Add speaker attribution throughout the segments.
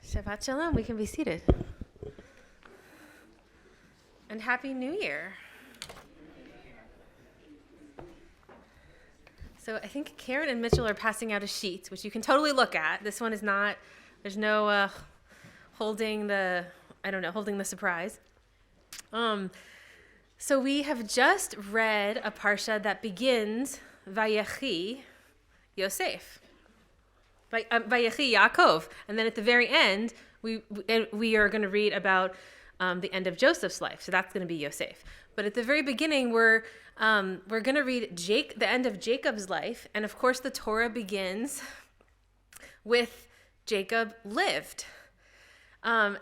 Speaker 1: Shabbat Shalom. We can be seated. And Happy New Year. So I think Karen and Mitchell are passing out a sheet, which you can totally look at. This one is not, there's no holding the surprise. So we have just read a parsha that begins Vayechi Yosef. Vayechi Yaakov, and then at the very end, we are going to read about the end of Joseph's life. So that's going to be Yosef. But at the very beginning, we're going to read the end of Jacob's life, and of course, the Torah begins with Jacob lived, and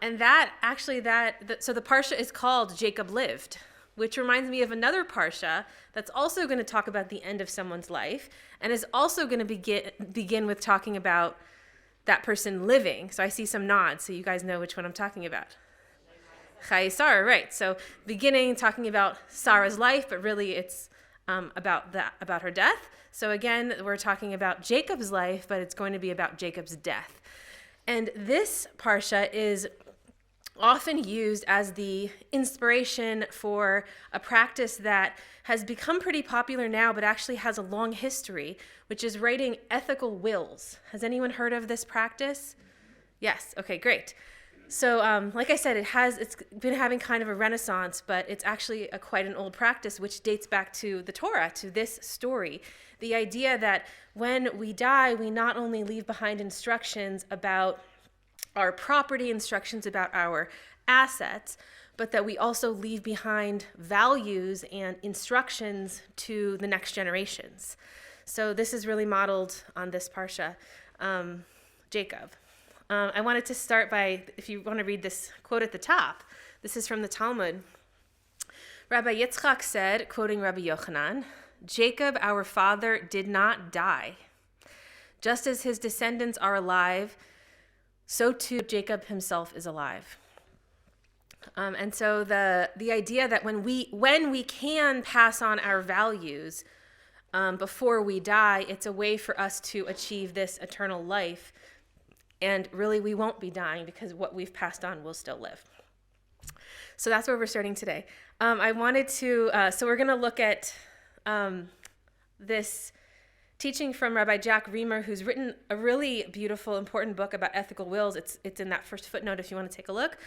Speaker 1: so the parsha is called Jacob lived, which reminds me of another parsha that's also going to talk about the end of someone's life and is also going to begin with talking about that person living. So I see some nods, so you guys know which one I'm talking about. Chai Sarah, right. So beginning talking about Sarah's life, but really it's about her death. So again, we're talking about Jacob's life, but it's going to be about Jacob's death. And this parsha is often used as the inspiration for a practice that has become pretty popular now, but actually has a long history, which is writing ethical wills. Has anyone heard of this practice? Yes. Okay, great. So, like I said, it's been having kind of a renaissance, but it's actually quite an old practice, which dates back to the Torah, to this story. The idea that when we die, we not only leave behind instructions about our property, instructions about our assets, but that we also leave behind values and instructions to the next generations. So this is really modeled on this parsha, Jacob. I wanted to start by, if you want to read this quote at the top, this is from the Talmud. Rabbi Yitzchak said, quoting Rabbi Yochanan, "Jacob, our father, did not die. Just as his descendants are alive, so too Jacob himself is alive." And so the idea that when we can pass on our values before we die, it's a way for us to achieve this eternal life. And really, we won't be dying because what we've passed on will still live. So that's where we're starting today. I wanted to, so we're going to look at this teaching from Rabbi Jack Reamer, who's written a really beautiful, important book about ethical wills. It's in that first footnote if you want to take a look,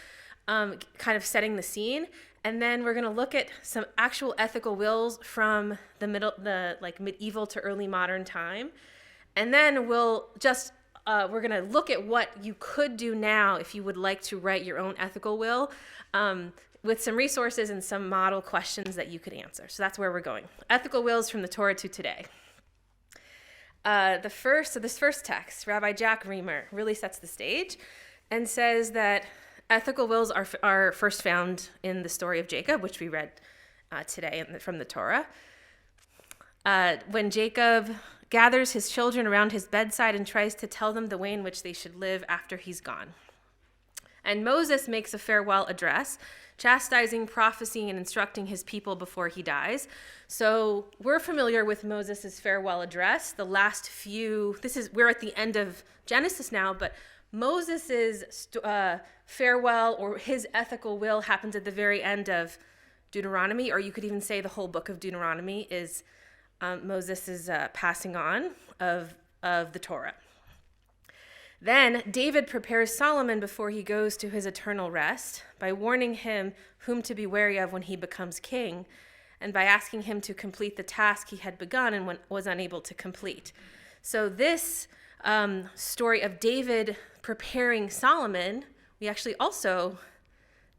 Speaker 1: kind of setting the scene. And then we're going to look at some actual ethical wills from the medieval to early modern time. And then we're going to look at what you could do now if you would like to write your own ethical will, with some resources and some model questions that you could answer. So that's where we're going. Ethical wills from the Torah to today. This first text, Rabbi Jack Reamer, really sets the stage and says that ethical wills are first found in the story of Jacob, which we read today from the Torah. When Jacob gathers his children around his bedside and tries to tell them the way in which they should live after he's gone. And Moses makes a farewell address, chastising, prophesying, and instructing his people before he dies. So we're familiar with Moses' farewell address. We're at the end of Genesis now, but Moses' farewell or his ethical will happens at the very end of Deuteronomy, or you could even say the whole book of Deuteronomy is Moses' passing on of the Torah. Then David prepares Solomon before he goes to his eternal rest by warning him whom to be wary of when he becomes king, and by asking him to complete the task he had begun and was unable to complete. So this story of David preparing Solomon, we actually also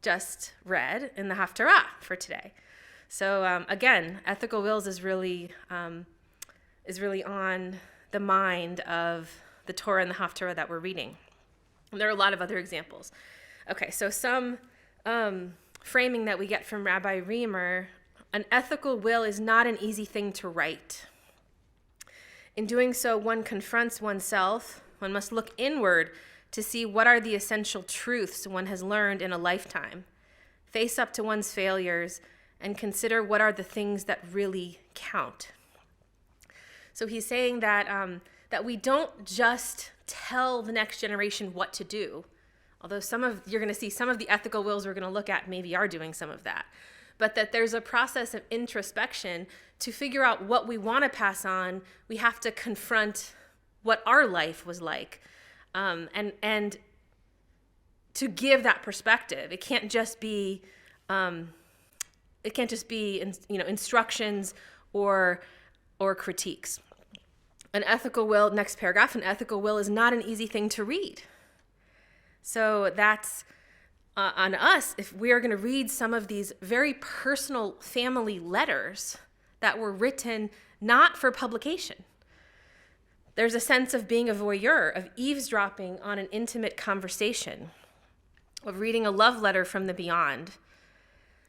Speaker 1: just read in the Haftarah for today. So again, ethical wills is really on the mind of the Torah and the Haftarah that we're reading. And there are a lot of other examples. Okay, so some framing that we get from Rabbi Reamer: an ethical will is not an easy thing to write. In doing so, one confronts oneself. One must look inward to see what are the essential truths one has learned in a lifetime, face up to one's failures, and consider what are the things that really count. So he's saying that we don't just tell the next generation what to do, Although you're going to see some of the ethical wills we're going to look at maybe are doing some of that. But that there's a process of introspection to figure out what we want to pass on. We have to confront what our life was like, and to give that perspective. It can't just be instructions or critiques. An ethical will, next paragraph, an ethical will is not an easy thing to read. So that's on us if we are going to read some of these very personal family letters that were written not for publication. There's a sense of being a voyeur, of eavesdropping on an intimate conversation, of reading a love letter from the beyond.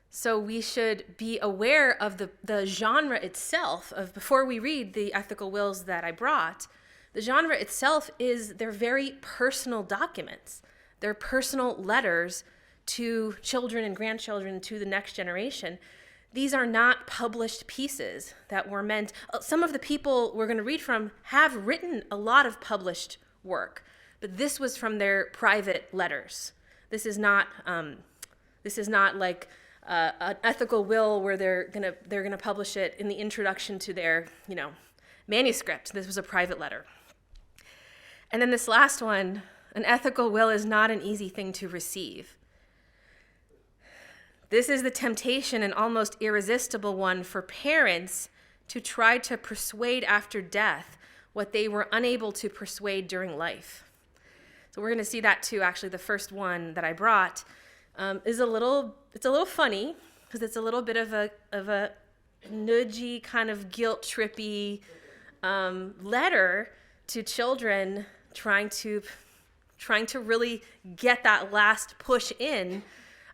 Speaker 1: So we should be aware of the genre itself of, before we read the ethical wills that I brought, the genre itself is they're very personal documents. They're personal letters to children and grandchildren, to the next generation. These are not published pieces that were meant. Some of the people we're going to read from have written a lot of published work, but this was from their private letters. This is not like an ethical will where they're gonna publish it in the introduction to their manuscript. This was a private letter. And then this last one, an ethical will is not an easy thing to receive. This is the temptation, and almost irresistible one, for parents to try to persuade after death what they were unable to persuade during life. So we're going to see that too. Actually, the first one that I brought is a little funny because it's a little bit of a nudgy, kind of guilt trippy letter to children trying to really get that last push in.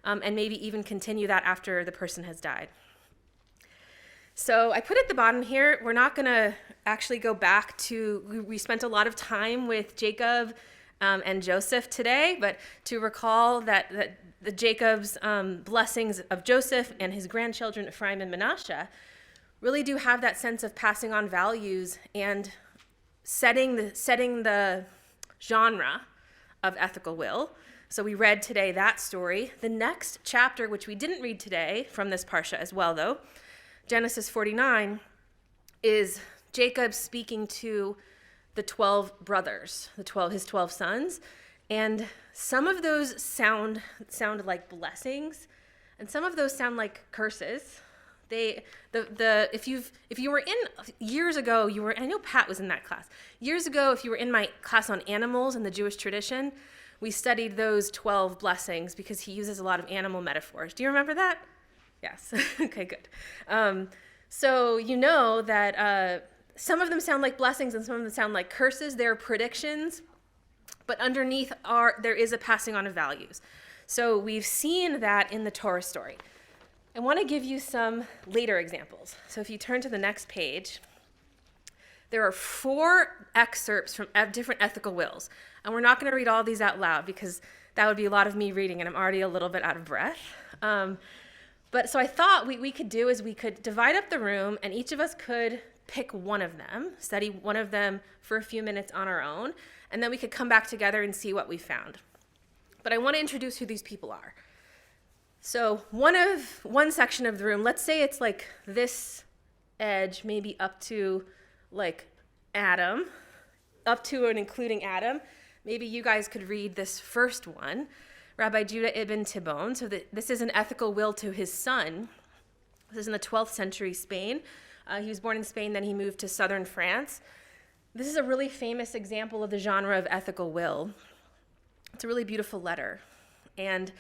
Speaker 1: And maybe even continue that after the person has died. So I put at the bottom here, we're not going to actually go back to, we spent a lot of time with Jacob and Joseph today, but to recall that the Jacob's blessings of Joseph and his grandchildren, Ephraim and Manasseh, really do have that sense of passing on values and setting the genre of ethical will. So we read today that story. The next chapter, which we didn't read today from this parsha as well, though, Genesis 49, is Jacob speaking to the 12 brothers, his 12 sons, and some of those sound like blessings, and some of those sound like curses. If you were in years ago, I know Pat was in that class. Years ago, if you were in my class on animals in the Jewish tradition, we studied those 12 blessings because he uses a lot of animal metaphors. Do you remember that? Yes. Okay, good. So you know that some of them sound like blessings and some of them sound like curses. They're predictions, but underneath there is a passing on of values. So we've seen that in the Torah story. I want to give you some later examples. So if you turn to the next page, there are 4 excerpts from different ethical wills. And we're not going to read all these out loud because that would be a lot of me reading and I'm already a little bit out of breath. But so I thought we could do is we could divide up the room and each of us could pick one of them, study one of them for a few minutes on our own, and then we could come back together and see what we found. But I want to introduce who these people are. So one section of the room, let's say it's like this edge, maybe up to like Adam, up to and including Adam. Maybe you guys could read this first one, Rabbi Judah ibn Tibbon. So this is an ethical will to his son. This is in the 12th century Spain. He was born in Spain, then he moved to southern France. This is a really famous example of the genre of ethical will. It's a really beautiful letter. And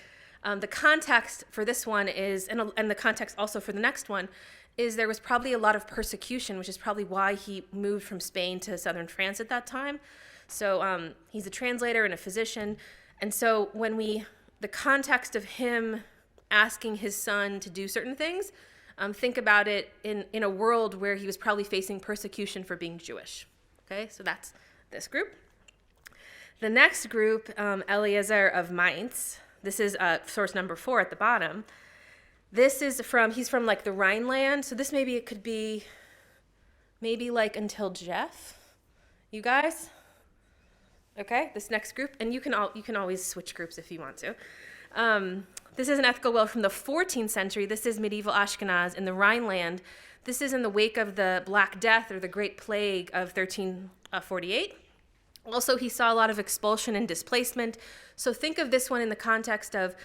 Speaker 1: the context for this one is, and the context also for the next one, is there was probably a lot of persecution, which is probably why he moved from Spain to southern France at that time. So he's a translator and a physician. And so the context of him asking his son to do certain things, think about it in a world where he was probably facing persecution for being Jewish. Okay, so that's this group. The next group, Eliezer of Mainz. This is source number 4 at the bottom. He's from like the Rhineland. So this it could be maybe like until Jeff. You guys? Okay, this next group, and you can always switch groups if you want to. This is an ethical will from the 14th century. This is medieval Ashkenaz in the Rhineland. This is in the wake of the Black Death or the Great Plague of 1348. Also, he saw a lot of expulsion and displacement. So think of this one in the context of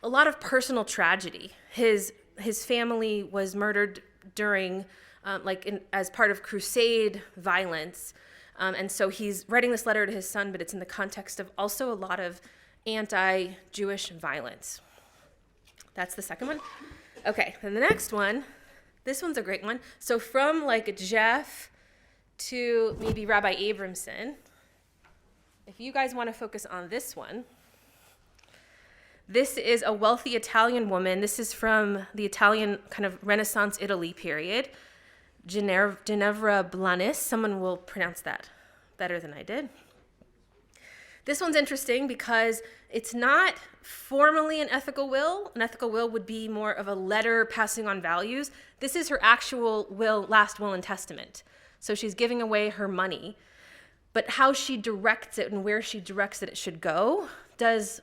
Speaker 1: a lot of personal tragedy. His family was murdered during, as part of crusade violence. And so he's writing this letter to his son, but it's in the context of also a lot of anti-Jewish violence. That's the second one. Okay, then the next one, this one's a great one. So from like Jeff to maybe Rabbi Abramson, if you guys want to focus on this one, this is a wealthy Italian woman. This is from the Italian kind of Renaissance Italy period. Ginevra Blanis. Someone will pronounce that better than I did. This one's interesting because it's not formally an ethical will. An ethical will would be more of a letter passing on values. This is her actual will, last will and testament. So she's giving away her money. But how she directs it and where she directs it should go does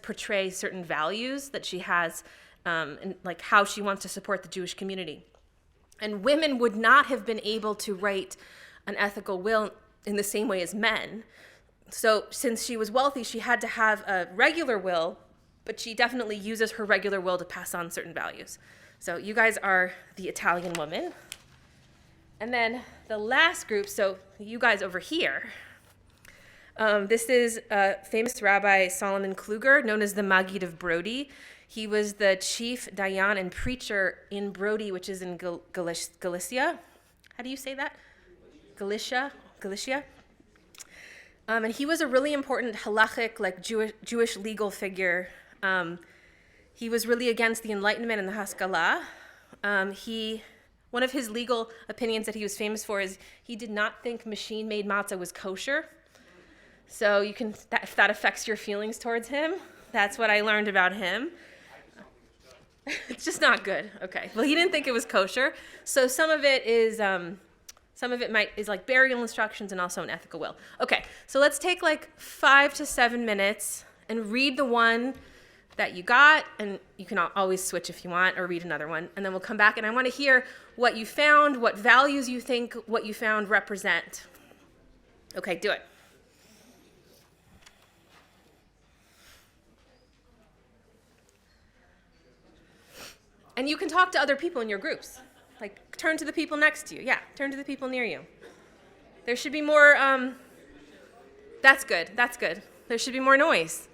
Speaker 1: portray certain values that she has, and like how she wants to support the Jewish community. And women would not have been able to write an ethical will in the same way as men. So since she was wealthy, she had to have a regular will, but she definitely uses her regular will to pass on certain values. So you guys are the Italian woman. And then the last group, so you guys over here, this is famous Rabbi Solomon Kluger, known as the Maggid of Brody. He was the chief dayan and preacher in Brody, which is in Galicia. How do you say that? Galicia. And he was a really important halachic, like Jewish legal figure. He was really against the Enlightenment and the Haskalah. One of his legal opinions that he was famous for is he did not think machine-made matzah was kosher. So if that affects your feelings towards him, that's what I learned about him. It's just not good. Okay. Well, he didn't think it was kosher. So some of it is like burial instructions and also an ethical will. Okay. So let's take like 5 to 7 minutes and read the one that you got, and you can always switch if you want or read another one, and then we'll come back and I want to hear what you found, what values you think what you found represent. Okay, do it. And you can talk to other people in your groups. Like, turn to the people next to you. Yeah, turn to the people near you. There should be more, that's good. There should be more noise.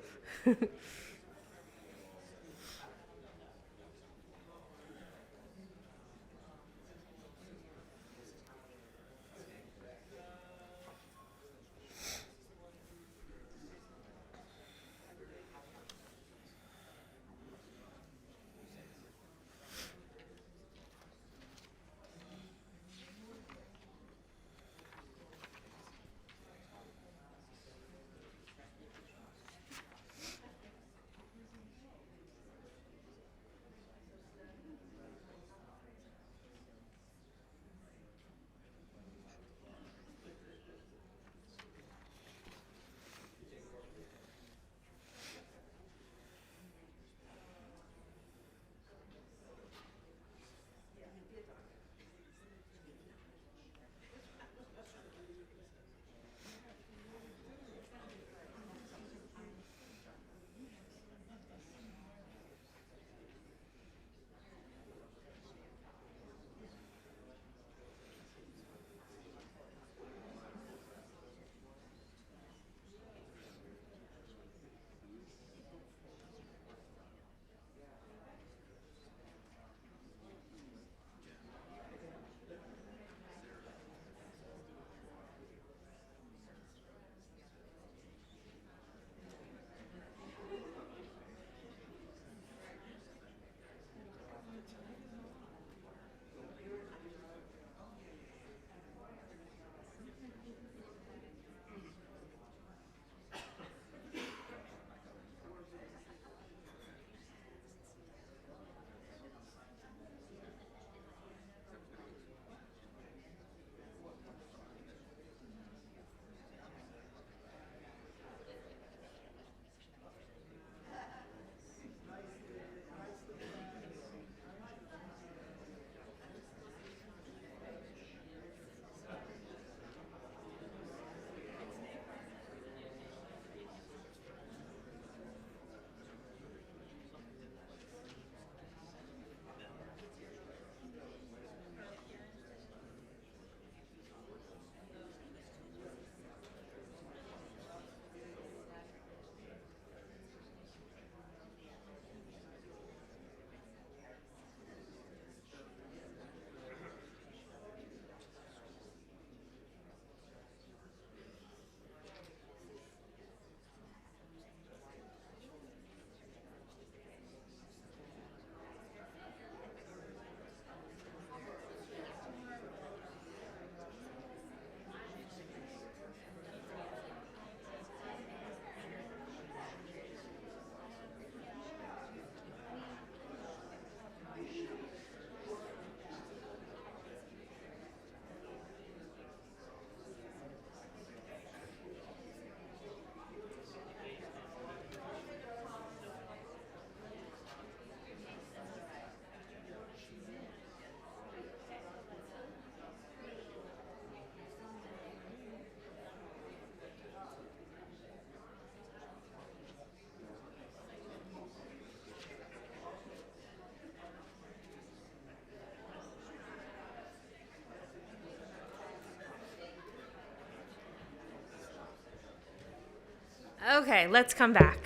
Speaker 1: Okay, let's come back.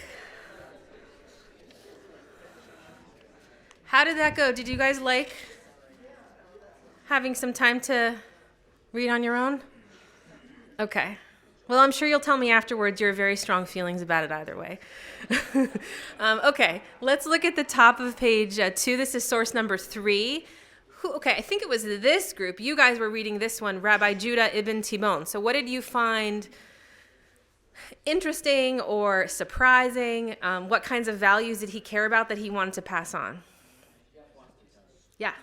Speaker 1: How did that go? Did you guys like having some time to read on your own? Okay. Well, I'm sure you'll tell me afterwards your very strong feelings about it either way. Okay, let's look at the top of page 2. This is source number 3. I think it was this group. You guys were reading this one, Rabbi Judah ibn Tibon. So what did you find interesting or surprising? What kinds of values did he care about that he wanted to pass on? Yeah.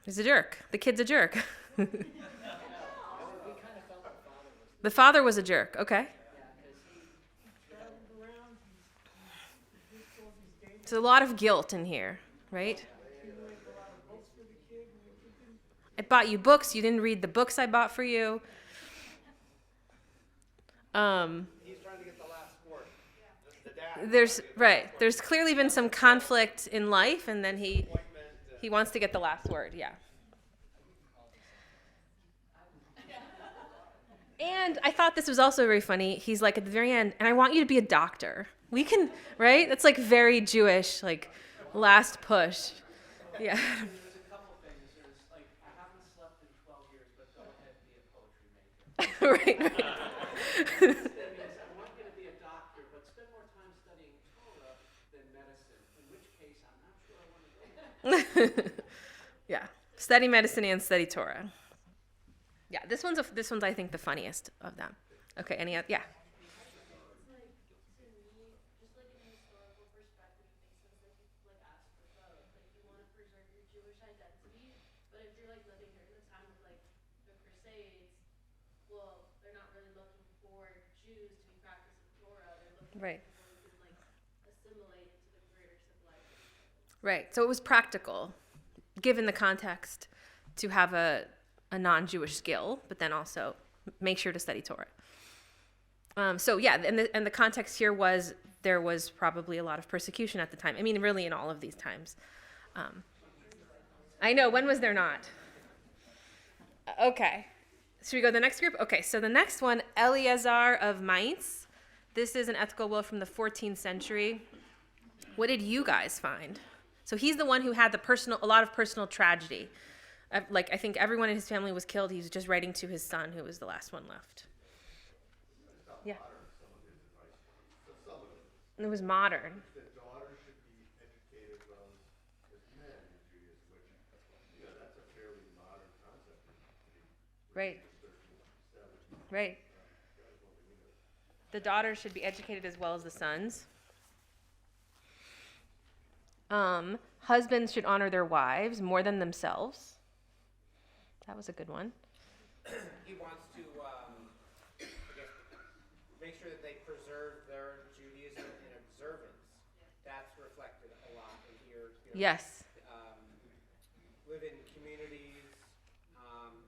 Speaker 1: He's a jerk. The kid's a jerk. The father was a jerk. Okay. There's a lot of guilt in here, right? I bought you books. You didn't read the books I bought for you.
Speaker 2: He's trying to get the last word.
Speaker 1: There's clearly been some conflict in life, and then he wants to get the last word. Yeah. And I thought this was also very funny. He's like at the very end, and I want you to be a doctor. We can, right? That's like very Jewish, like last push. Yeah.
Speaker 2: There's a couple things. There's like, I haven't slept in 12 years, but go ahead and be a poetry major.
Speaker 1: Right.
Speaker 2: That means I want you to be a doctor, but spend more time studying Torah than medicine, in which case I'm not sure I want to go there.
Speaker 1: Yeah. Study medicine and study Torah. Yeah, this one's I think the funniest of them. Okay, any other? Yeah. Right. Right. So it was practical, given the context, to have a non-Jewish skill, but then also make sure to study Torah. So yeah, and the context here was there was probably a lot of persecution at the time. I mean, really in all of these times. I know, when was there not? Okay. Should we go to the next group? Okay, so the next one, Eleazar of Mainz. This is an ethical will from the 14th century. What did you guys find? So he's the one who had a lot of personal tragedy. Like, I think everyone in his family was killed. He was just writing to his son, who was the last one left. Yeah. It was modern.
Speaker 3: The daughter should be educated well as men in Judaism, which, that's a fairly modern concept.
Speaker 1: Right. Right. The daughters should be educated as well as the sons. Husbands should honor their wives more than themselves. That was a good one.
Speaker 2: He wants to, I guess, make sure that they preserve their Judaism and observance. That's reflected a lot in here.
Speaker 1: Yes.
Speaker 2: Live in communities,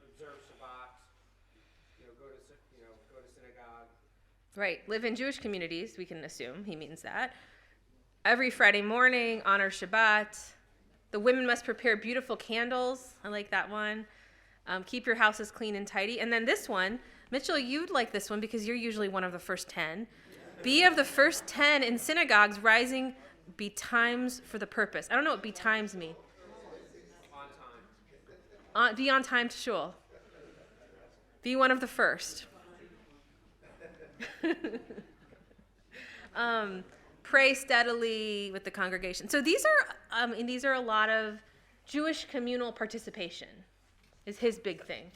Speaker 2: observe Shabbat, go to synagogue.
Speaker 1: Right. Live in Jewish communities, we can assume he means that. Every Friday morning, honor Shabbat. The women must prepare beautiful candles. I like that one. Keep your houses clean and tidy. And then this one, Mitchell, you'd like this one because you're usually one of the first 10. Be of the first 10 in synagogues, rising betimes for the purpose. I don't know what betimes mean.
Speaker 2: On time.
Speaker 1: Be on time to shul. Be one of the first. Pray steadily with the congregation. So these are a lot of Jewish communal participation. Is his big thing.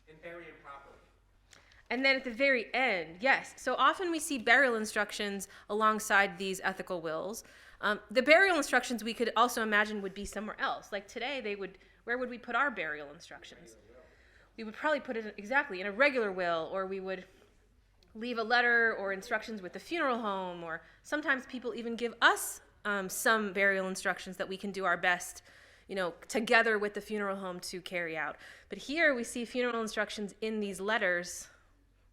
Speaker 2: And bury him properly.
Speaker 1: And then at the very end, yes. So often we see burial instructions alongside these ethical wills. The burial instructions we could also imagine would be somewhere else. Like today, where would we put our burial instructions? We would probably put it exactly in a regular will, or we would leave a letter or instructions with the funeral home, or sometimes people even give us some burial instructions that we can do our best together with the funeral home to carry out. But here we see funeral instructions in these letters,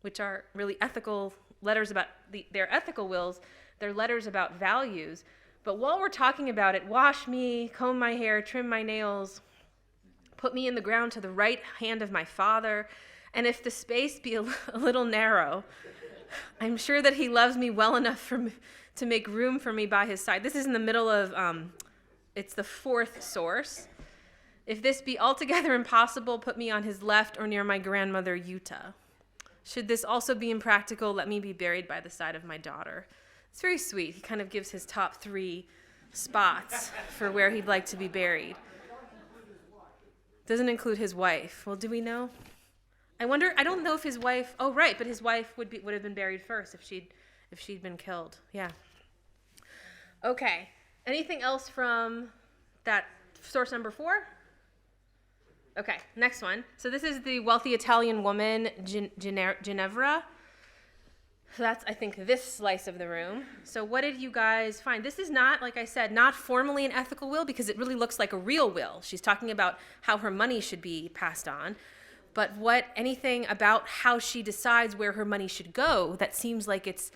Speaker 1: which are really ethical letters about their ethical wills. They're letters about values, But while we're talking about it, wash me, comb my hair, trim my nails, put me in the ground to the right hand of my father, and if the space be a little narrow, I'm sure that he loves me well enough to make room for me by his side. This is in the middle of, it's the fourth source. If this be altogether impossible, put me on his left or near my grandmother Utah. Should this also be impractical, let me be buried by the side of my daughter. It's very sweet. He kind of gives his top 3 spots for where he'd like to be buried. Doesn't include his wife. Well, do we know? I wonder, I don't know if his wife, oh right, but his wife would have been buried first if she'd been killed. Yeah. Okay. Anything else from that source number 4? Okay, next one. So this is the wealthy Italian woman, Ginevra. So that's, I think, this slice of the room. So what did you guys find? This is not, like I said, not formally an ethical will because it really looks like a real will. She's talking about how her money should be passed on. But anything about how she decides where her money should go that seems like it's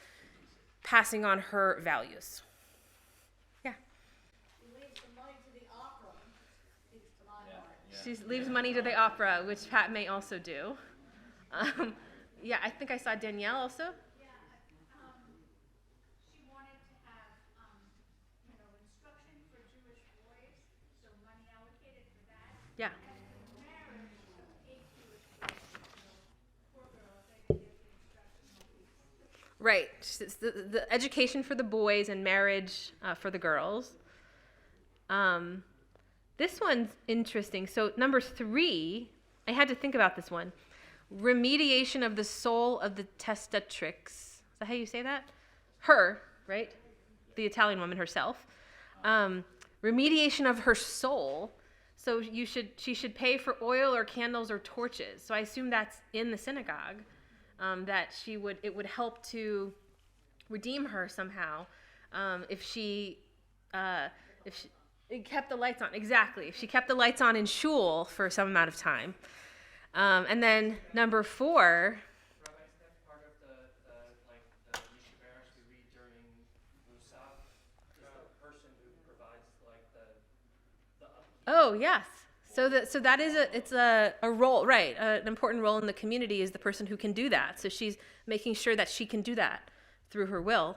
Speaker 1: passing on her values. Yeah.
Speaker 4: She leaves the money to the opera. Speaks to my heart.
Speaker 1: She leaves money to the opera, which Pat may also do. Yeah, I think I saw Danielle also.
Speaker 5: Yeah, she wanted to have, instruction for Jewish boys, so money allocated for that.
Speaker 1: Yeah.
Speaker 5: And for marriage, 8 Jewish boys, poor girls, they didn't get the instruction.
Speaker 1: Right. It's the education for the boys and marriage for the girls. This one's interesting. So number 3, I had to think about this one. Remediation of the soul of the testatrix. Is that how you say that? Her, right? The Italian woman herself. Remediation of her soul. So she should pay for oil or candles or torches. So I assume that's in the synagogue. That it would help to redeem her somehow if she kept the lights on. Exactly. If she kept the lights on in shul for some amount of time. And then number 4.
Speaker 6: Rabbi, is that part of the Yeshivaris we read during Musaf? Is the person who provides the
Speaker 1: Oh, yes. So that is it's a role, right? An important role in the community is the person who can do that. So she's making sure that she can do that through her will.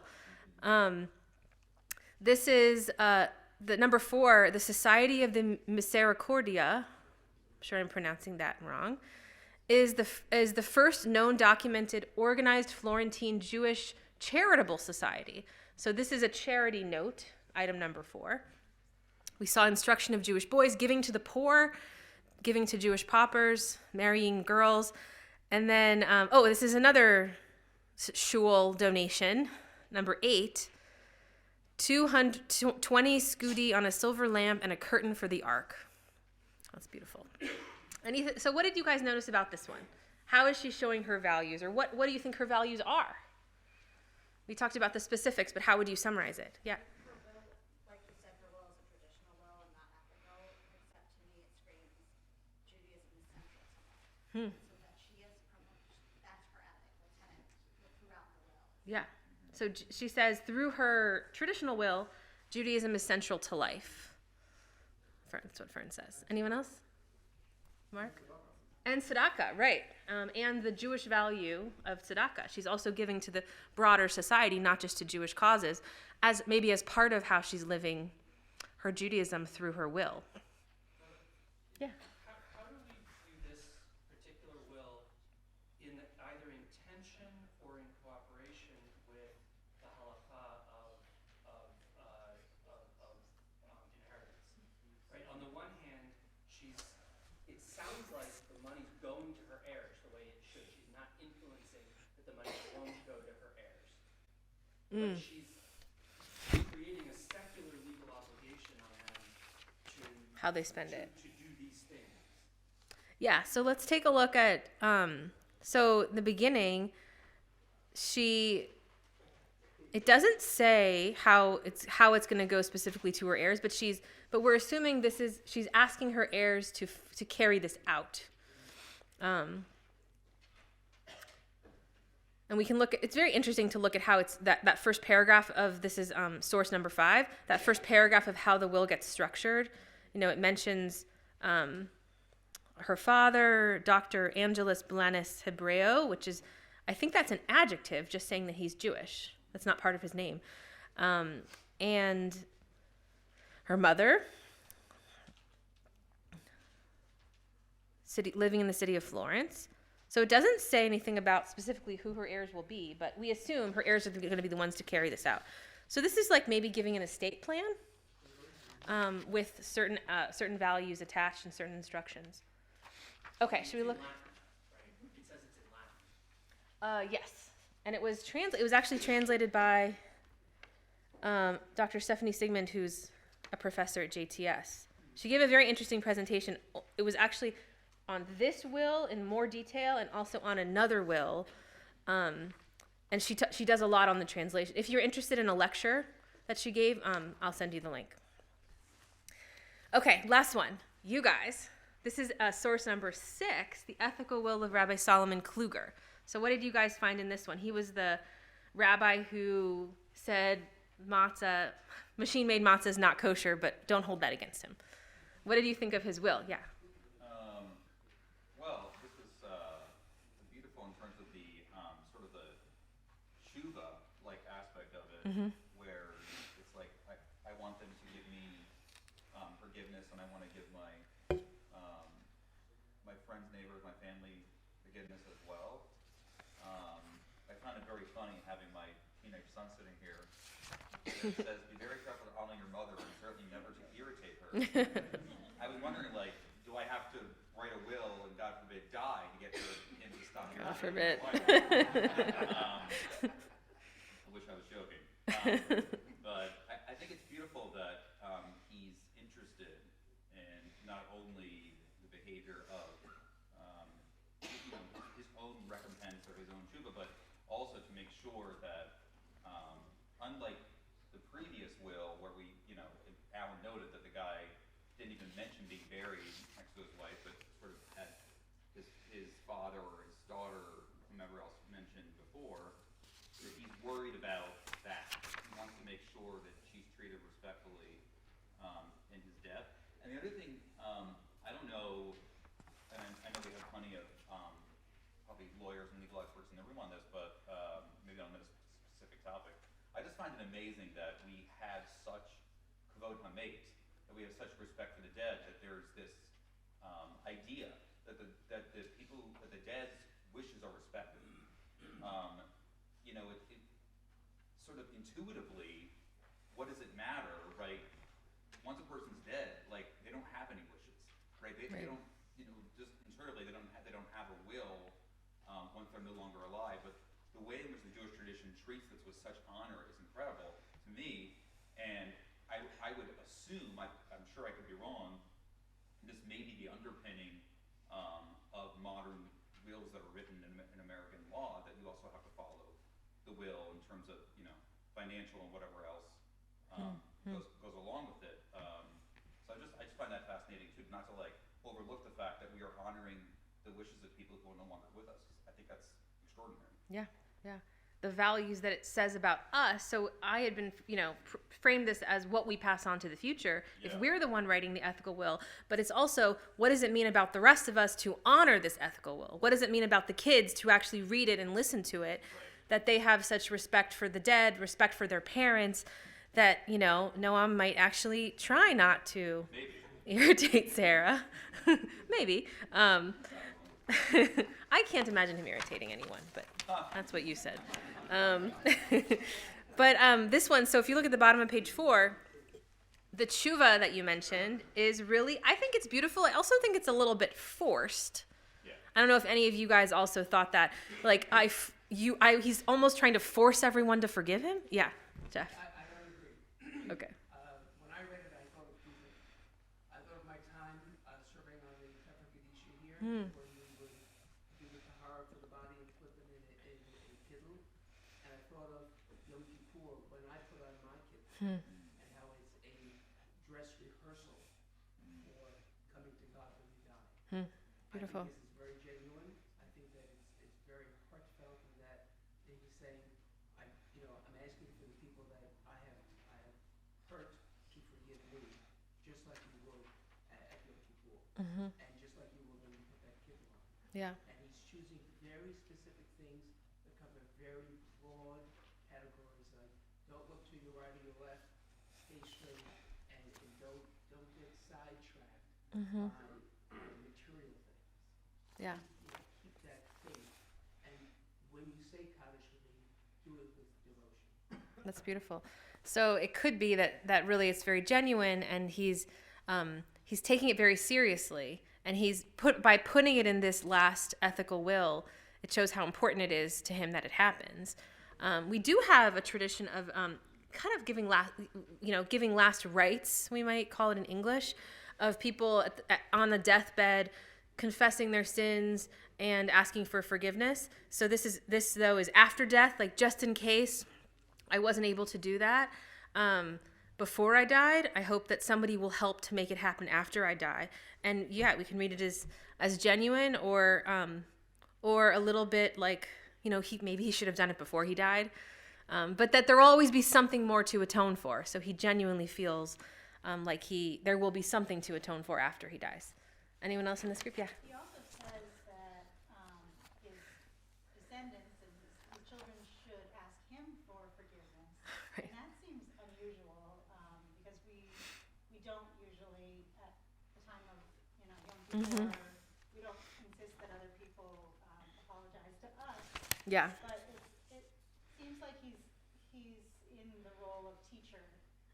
Speaker 1: This is the number 4, the Society of the Misericordia. I'm sure I'm pronouncing that wrong. Is the first known documented organized Florentine Jewish charitable society. So this is a charity note, item number 4. We saw instruction of Jewish boys, giving to the poor, giving to Jewish paupers, marrying girls. And then, this is another shul donation, number 8, 220 scudi on a silver lamp and a curtain for the ark. That's beautiful. So what did you guys notice about this one? How is she showing her values? Or what do you think her values are? We talked about the specifics, but how would you summarize it? Yeah.
Speaker 4: Like you said, her will is a traditional will and not ethical, except to me it screams Judaism is central to life. So that she is that's her ethic, the tenet throughout the will.
Speaker 1: Yeah. So she says through her traditional will, Judaism is central to life. That's what Fern says. Anyone else? Mark? And tzedakah, right. And the Jewish value of tzedakah. She's also giving to the broader society, not just to Jewish causes, as part of how she's living her Judaism through her will. Yeah.
Speaker 6: How do we view this particular will in either intention or in cooperation with the halakha of inheritance? Right. On the one hand, it sounds like the money's going to her heirs the way it should. She's not influencing that the money won't go to her heirs. But she's creating a secular legal obligation on them to
Speaker 1: How they spend it.
Speaker 6: To do these things.
Speaker 1: Yeah, so let's take a look at, so in the beginning, it doesn't say how it's going to go specifically to her heirs, but we're assuming she's asking her heirs to carry this out. And we can look at, it's very interesting to look at how it's that first paragraph of, this is source number 5, that first paragraph of how the will gets structured. It mentions her father, Dr. Angelus Blanes Hebreo, which is, I think that's an adjective, just saying that he's Jewish. That's not part of his name. And her mother, living in the city of Florence. So it doesn't say anything about specifically who her heirs will be, but we assume her heirs are going to be the ones to carry this out. So this is like maybe giving an estate plan with certain values attached and certain instructions. Okay, should we look?
Speaker 6: Latin, right? It says it's in Latin.
Speaker 1: Yes, and it was actually translated by Dr. Stephanie Sigmund, who's a professor at JTS. She gave a very interesting presentation. It was actually on this will in more detail and also on another will. And she does a lot on the translation. If you're interested in a lecture that she gave, I'll send you the link. Okay, last one. You guys, this is source number 6, the ethical will of Rabbi Solomon Kluger. So what did you guys find in this one? He was the rabbi who said machine-made matzah is not kosher, but don't hold that against him. What did you think of his will? Yeah.
Speaker 7: Well, this is beautiful in terms of the sort of the tshuva-like aspect of it, where it's like I want them to give me forgiveness, and I want to give my my friends, neighbors, my family forgiveness as well. I find it very funny having my teenage son sitting here. It says, "Be very careful to honor your mother, and certainly never to irritate her." I was wondering, like, do I have to write a will and, God forbid, die to get him to stop?
Speaker 1: God forbid.
Speaker 7: I wish I was joking. But I think it's beautiful that he's interested in not only the behavior of his own recompense or his own tshuva, but also to make sure that, unlike the previous will, where Alan noted that the guy didn't even mention being buried next to his wife, but sort of had his father or his daughter or whomever else mentioned before, that he's worried about that. He wants to make sure that she's treated respectfully in his death. And the other thing, I don't know, and I know we have plenty of probably lawyers and legal experts in the room on this, but maybe on this specific topic. I just find it amazing that we have such kavod hameit, that we have such respect for the dead, that there's this idea that the dead's wishes are respected. It sort of intuitively, what does it matter, right? Once a person's dead, like, they don't have any wishes, right? They don't, just intuitively, they don't have a will once they're no longer alive. But the way in which the Jewish tradition treats this with such honor is incredible to me, and I would assume, I'm sure I could be wrong, this may be the underpinning of modern wills that are written in American law, that you also have to follow the will in terms of, financial and whatever else goes along with it. So I just find that fascinating too, not to overlook the fact that we are honoring the wishes of people who are no longer with us. I think that's extraordinary.
Speaker 1: Yeah. The values that it says about us. So I had been, framed this as what we pass on to the future if we're the one writing the ethical will. But it's also, what does it mean about the rest of us to honor this ethical will? What does it mean about the kids to actually read it and listen to it? That they have such respect for the dead, respect for their parents, that, Noam might actually try not to irritate Sarah. Maybe. I can't imagine him irritating anyone, but that's what you said. But this one, so if you look at the bottom of page 4, the tshuva that you mentioned is really, I think it's beautiful. I also think it's a little bit forced.
Speaker 7: Yeah.
Speaker 1: I don't know if any of you guys also thought that. Like, he's almost trying to force everyone to forgive him? Yeah, Jeff.
Speaker 8: I don't agree.
Speaker 1: Okay.
Speaker 8: When I read it, I thought of two things. I thought of my time serving on the Sefer Kedisha here, where we would do the tahara for the body and put them in a kiddle. And I thought of Yom Kippur when I put on my kiddle, and how it's a dress rehearsal for coming to God when you die.
Speaker 1: Beautiful.
Speaker 8: I think this is very genuine. I think that it's very heartfelt, and that and just like you will when you put that kittel on.
Speaker 1: Yeah.
Speaker 8: And he's choosing very specific things that cover very broad categories, like don't look to your right or your left, stay straight, and don't get sidetracked by material things.
Speaker 1: Yeah.
Speaker 8: Keep that faith, and when you say Kaddish with me, do it with devotion.
Speaker 1: That's beautiful. So it could be that really it's very genuine, and he's taking it very seriously, and by putting it in this last ethical will, it shows how important it is to him that it happens. We do have a tradition of kind of giving last rites, we might call it in English, of people on the deathbed confessing their sins and asking for forgiveness. So this though is after death, like just in case I wasn't able to do that before I died. I hope that somebody will help to make it happen after I die. And yeah, we can read it as genuine or a little bit like, maybe he should have done it before he died. But that there will always be something more to atone for. So he genuinely feels like there will be something to atone for after he dies. Anyone else in this group? Yeah.
Speaker 4: He also says that his descendants and his children should ask him for forgiveness.
Speaker 1: Right.
Speaker 4: And that seems unusual because we don't usually, at the time of young people, we don't insist that other people apologize to us.
Speaker 1: Yeah.
Speaker 4: But it seems like he's in the role of teacher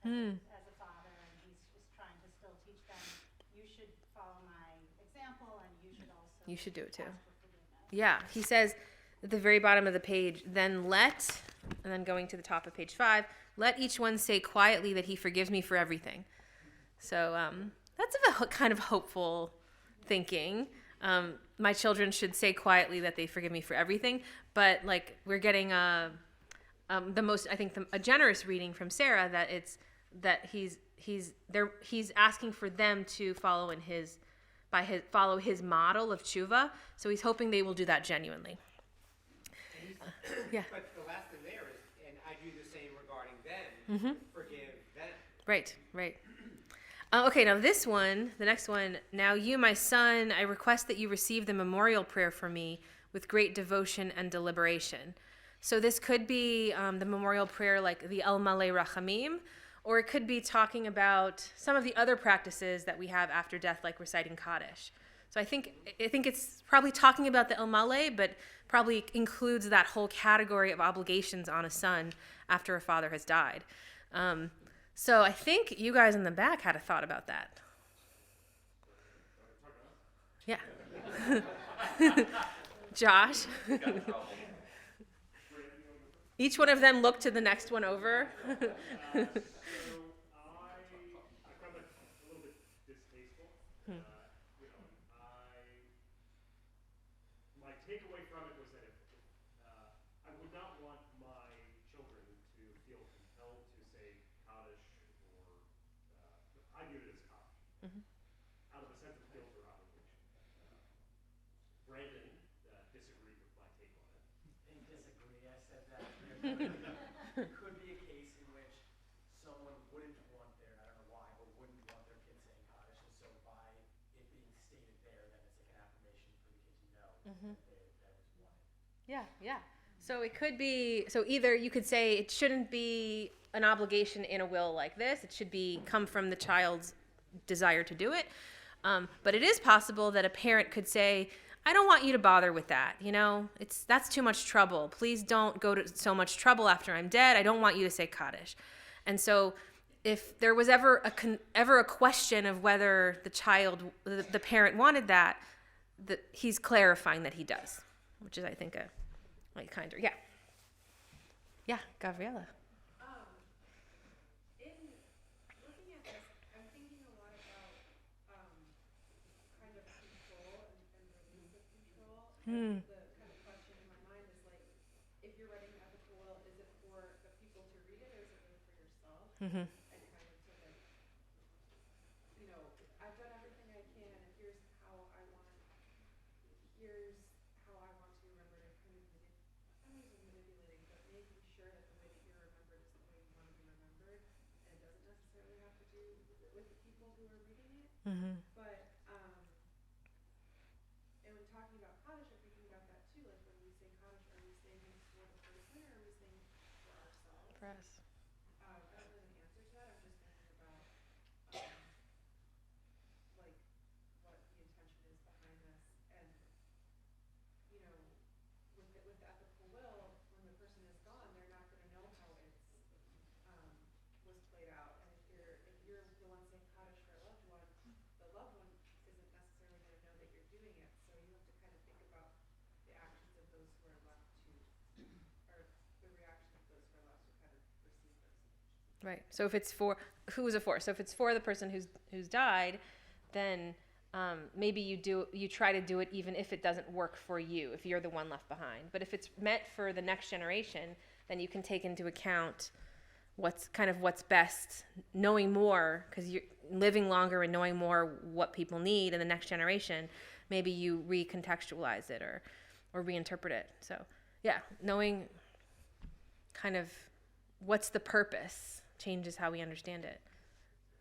Speaker 4: as a father, and he's just trying to still teach them, you should follow my example, and you should also
Speaker 1: You should do it too.
Speaker 4: ask for forgiveness.
Speaker 1: Yeah, he says at the very bottom of the page, and then going to the top of page 5, let each one say quietly that he forgives me for everything. So that's a kind of hopeful thinking. My children should say quietly that they forgive me for everything, but like we're getting a generous reading from Sarah that he's asking for them to follow his model of tshuva. So he's hoping they will do that genuinely. Yeah.
Speaker 2: But the last thing there is, and I do the same regarding them, forgive them.
Speaker 1: Right. Okay, now the next one. Now you, my son, I request that you receive the memorial prayer for me with great devotion and deliberation. So this could be the memorial prayer like the El Malei Rachamim, or it could be talking about some of the other practices that we have after death, like reciting Kaddish. So I think it's probably talking about the El Malei, but probably includes that whole category of obligations on a son after a father has died. So I think you guys in the back had a thought about that. Yeah. Josh. Each one of them looked to the next one over.
Speaker 9: So I found it a little bit distasteful. My takeaway from it was that I would not want my children to feel compelled to say Kaddish or I viewed it as Kaddish out of a sense of guilt or obligation. Brandon disagreed with my take on it.
Speaker 6: Didn't disagree. I said that there could be a case in which someone wouldn't want their, I don't know why, but wouldn't want their kid saying Kaddish, and so by it being stated there, then it's like an affirmation for the kid to know that it's wanted.
Speaker 1: Yeah. So it could be, either you could say it shouldn't be an obligation in a will like this. It should come from the child's desire to do it. But it is possible that a parent could say, I don't want you to bother with that. That's too much trouble. Please don't go to so much trouble after I'm dead. I don't want you to say Kaddish. And so if there was ever a question of whether the parent wanted that he's clarifying that he does, which is, I think, kinder. Yeah. Yeah, Gabriella.
Speaker 5: In looking at this, I'm thinking a lot about kind of control and release of control. And the kind of question in my mind is like, if you're writing an ethical will, is it for the people to read it, or is it really for yourself? And kind of to like, I've done everything I can, and here's how I want to remember it. Kind of manipulating, but making sure that the way that you're remembered is the way you want to be remembered, and it doesn't necessarily have to do with the people who are reading it. But talking about Kaddish, I'm thinking about that too. Like when we say Kaddish, are we saying it for the person or are we saying it for ourselves?
Speaker 1: For us.
Speaker 5: I don't know the answer to that. I'm just thinking about like what the intention is behind this, and you know, with the ethical will, when the person is gone, they're not going to know how it's was played out. And if you're the one saying Kaddish for a loved one, the loved one isn't necessarily going to know that you're doing it. So you have to kind of think about the actions of those who are left to, or the reaction of those who are left to kind of receive those.
Speaker 1: Right. So if it's for, who is it for? So if it's for the person who's died, then maybe you try to do it even if it doesn't work for you, if you're the one left behind. But if it's meant for the next generation, then you can take into account what's best, knowing more, because you're living longer and knowing more what people need in the next generation. Maybe you recontextualize it or reinterpret it. So yeah, knowing kind of what's the purpose changes how we understand it.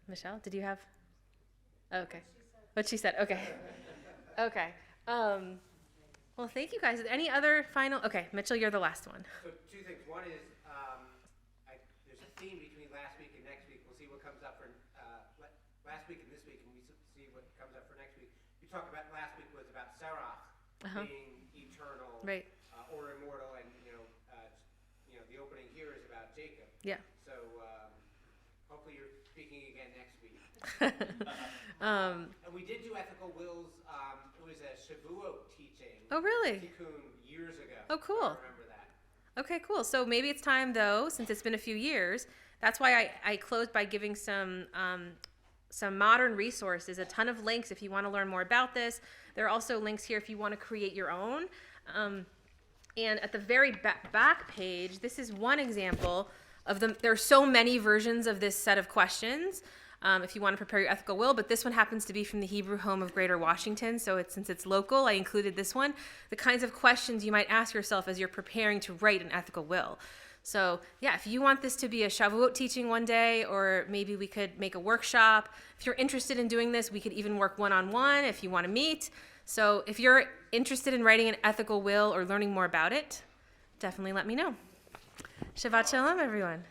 Speaker 1: Michelle, did you have? Okay. What she said. Okay. Okay. Well, thank you guys. Any other final? Okay, Mitchell, you're the last one.
Speaker 2: So two things. One is there's a theme between last week and next week. We'll see what comes up for last week and this week, and we see what comes up for next week. You talked about last week was about Sarah being eternal,
Speaker 1: right,
Speaker 2: or immortal, and the opening here is about Jacob.
Speaker 1: Yeah.
Speaker 2: So hopefully you're speaking again next week. And we did do ethical wills. It was a Shavuot teaching.
Speaker 1: Oh, really?
Speaker 2: Tikkun years ago.
Speaker 1: Oh, cool.
Speaker 2: I remember that.
Speaker 1: Okay, cool. So maybe it's time, though, since it's been a few years. That's why I closed by giving some modern resources, a ton of links if you want to learn more about this. There are also links here if you want to create your own. And at the very back page, this is one example of them. There are so many versions of this set of questions if you want to prepare your ethical will, but this one happens to be from the Hebrew Home of Greater Washington, so since it's local, I included this one. The kinds of questions you might ask yourself as you're preparing to write an ethical will. So yeah, if you want this to be a Shavuot teaching one day, or maybe we could make a workshop. If you're interested in doing this, we could even work one-on-one if you want to meet. So if you're interested in writing an ethical will or learning more about it, definitely let me know. Shabbat Shalom, everyone.